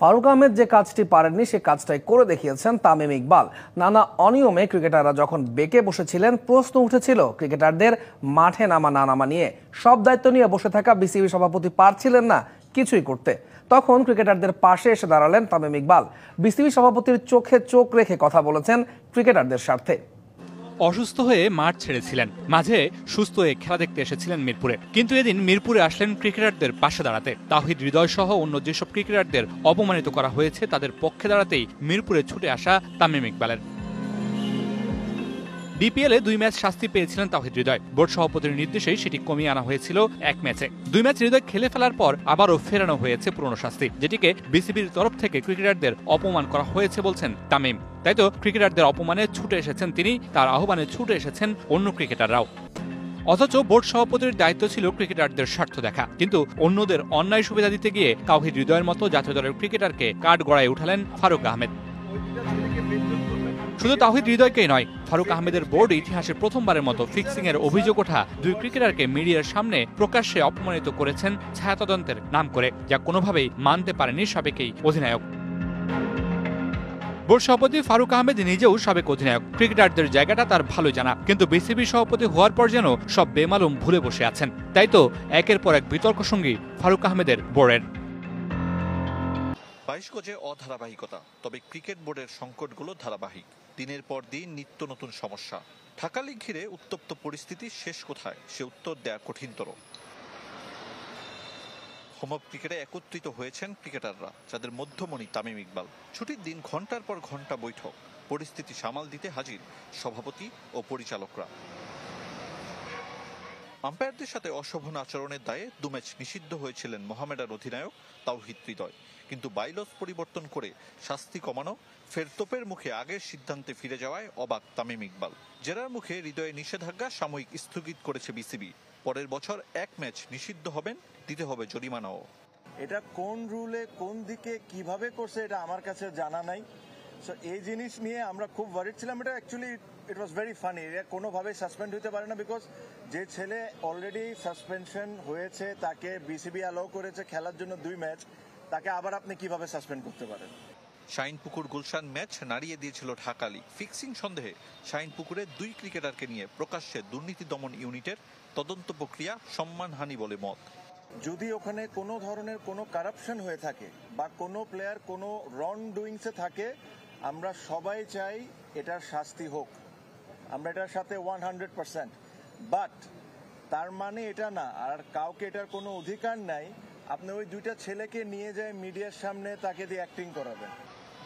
ফারুক আহমেদ যে কাজটি পারেননি সে কাজটাই করে দেখিয়েছেন তামিম ইকবাল। নানা অনিয়মে ক্রিকেটাররা যখন বেঁকে বসেছিলেন, প্রশ্ন উঠেছিল ক্রিকেটারদের মাঠে নামা না নামা নিয়ে। সব দায়িত্ব নিয়ে বসে থাকা বিসিবি সভাপতি পারছিলেন না কিছুই করতে। তখন ক্রিকেটারদের পাশে এসে দাঁড়ালেন তামিম ইকবাল। বিসিবি সভাপতির চোখে চোখ রেখে কথা বলেছেন ক্রিকেটারদের স্বার্থে। অসুস্থ হয়ে মাঠ ছেড়েছিলেন, মাঝে সুস্থ হয়ে খেলা দেখতে এসেছিলেন মিরপুরে। কিন্তু এদিন মিরপুরে আসলেন ক্রিকেটারদের পাশে দাঁড়াতে। তাওহিদ হৃদয় সহ অন্য যেসব ক্রিকেটারদের অপমানিত করা হয়েছে তাদের পক্ষে দাঁড়াতেই মিরপুরে ছুটে আসা তামিম ইকবালের। বিপিএলে 2 ম্যাচ শাস্তি পেয়েছিলেন তাওহিদ হৃদয়। বোর্ড সভাপতির নির্দেশেই সেটি কমিয়ে আনা হয়েছিল 1 ম্যাচে। 2 ম্যাচ হৃদয় খেলে ফেলার পর আবারও ফেরানো হয়েছে পুরনো শাস্তি, যেটিকে বিসিবির তরফ থেকে ক্রিকেটারদের অপমান করা হয়েছে বলছেন তামিম। তাই তো ক্রিকেটারদের অপমানে ছুটে এসেছেন তিনি, তার আহ্বানে ছুটে এসেছেন অন্য ক্রিকেটাররাও। অথচ বোর্ড সভাপতির দায়িত্ব ছিল ক্রিকেটারদের স্বার্থ দেখা, কিন্তু অন্যদের অন্যায় সুবিধা দিতে গিয়ে তাওহিদ হৃদয়ের মতো জাতীয় দলের ক্রিকেটারকে কাঠগড়ায় উঠালেন ফারুক আহমেদ। শুধু তাওহিদ হৃদয়কেই নয়, ফারুক আহমেদের বোর্ড ইতিহাসে প্রথমবারের মতো ফিক্সিং এর অভিযোগ ওঠা 2 ক্রিকেটারকে মিডিয়ার সামনে প্রকাশ্যে অপমানিত করেছেন ছায়া তদন্তের নাম করে, যা কোনোভাবেই মানতে পারেনি সাবেক এই অধিনায়ক। বোর্ড সভাপতি ফারুক আহমেদ নিজেও সাবেক অধিনায়ক, ক্রিকেটারদের জায়গাটা তার ভালো জানা, কিন্তু বিসিবি সভাপতি হওয়ার পর যেন সব বেমালুম ভুলে বসে আছেন। তাই তো একের পর এক বিতর্ক সঙ্গী ফারুক আহমেদের বোর্ডের। 22 গজে অধারাবাহিকতা, তবে ক্রিকেট বোর্ডের সংকটগুলো ধারাবাহিক। দিনের পর দিন নিত্য নতুন সমস্যা। ঢাকা লিগ ঘিরে উত্তপ্ত পরিস্থিতি শেষ কোথায়, সে উত্তর দেয়া কঠিনতর। হোম অফ ক্রিকেটে একত্রিত হয়েছেন ক্রিকেটাররা, যাদের মধ্যমণি তামিম ইকবাল। ছুটির দিন ঘন্টার পর ঘন্টা বৈঠক, পরিস্থিতি সামাল দিতে হাজির সভাপতি ও পরিচালকরা। আম্পায়ারদের সাথে অশোভন আচরণের দায়ে 2 ম্যাচ নিষিদ্ধ হয়েছিলেন মোহামেডান অধিনায়ক তাওহিদ হৃদয়, কিন্তু বাইলস পরিবর্তন করে শাস্তি কমানো, ফের তোপের মুখে আগের সিদ্ধান্তে ফিরে যাওয়ায় অবাক তামিম ইকবাল। জেরার মুখে হৃদয়ে নিষেধাজ্ঞা সাময়িক স্থগিত করেছে বিসিবি। পরের বছর 1 ম্যাচ নিষিদ্ধ হবেন, দিতে হবে জরিমানাও। এটা কোন রুলে কোন দিকে কিভাবে করছে এটা আমার কাছে জানা নাই। সো এই জিনিস নিয়ে আমরা খুব ওয়ারিড ছিলাম। এটা actually it was very funny. এটা কোনোভাবে সাসপেন্ড হতে পারে না, বিকজ যে ছেলে অলরেডি সাসপেনশন হয়েছে, তাকে বিসিবি অ্যালাউ করেছে খেলার জন্য 2 ম্যাচ, তাকে আবার আপনি কিভাবে সাসপেন্ড করতে পারেন? শাহিনপুকুর গুলশান ম্যাচ নাড়িয়ে দিয়েছিল ঢাকা লিগ। ফিক্সিং সন্দেহে শাহিনপুকুরে 2 ক্রিকেটারকে নিয়ে প্রকাশ্যে দুর্নীতি দমন ইউনিটের তদন্ত প্রক্রিয়া সম্মানহানি বলে মত। যদি ওখানে কোনো ধরনের কোনো কারাপশন হয়ে থাকে বা কোনো প্লেয়ার কোনো রং ডুইংসে থাকে, আমরা সবাই চাই এটার শাস্তি হোক, আমরা এটার সাথে 100%। বাট তার মানে এটা না আর কাউকে এটার কোনো অধিকার নাই আপনি ওই 2টা ছেলেকে নিয়ে যায় মিডিয়ার সামনে তাকে দিয়ে অ্যাক্টিং করাবেন।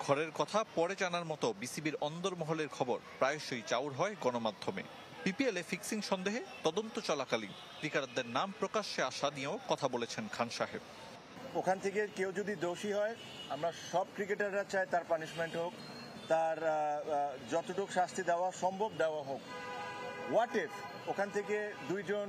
ঘরের কথা পরে জানার মতো বিসিবির অন্দরমহলের খবর প্রায়শই চাউর হয় গণমাধ্যমে। বিপিএলে ফিক্সিং সন্দেহে তদন্ত চলাকালীন ক্রিকেটারদের নাম প্রকাশ্যে আসা নিয়েও কথা বলেছেন খান সাহেব। ওখান থেকে কেউ যদি দোষী হয়, আমরা সব ক্রিকেটাররা চাই তার পানিশমেন্ট হোক, তার যতটুকু শাস্তি দেওয়া সম্ভব দেওয়া হোক। হোয়াট ইফ ওখান থেকে 2 জন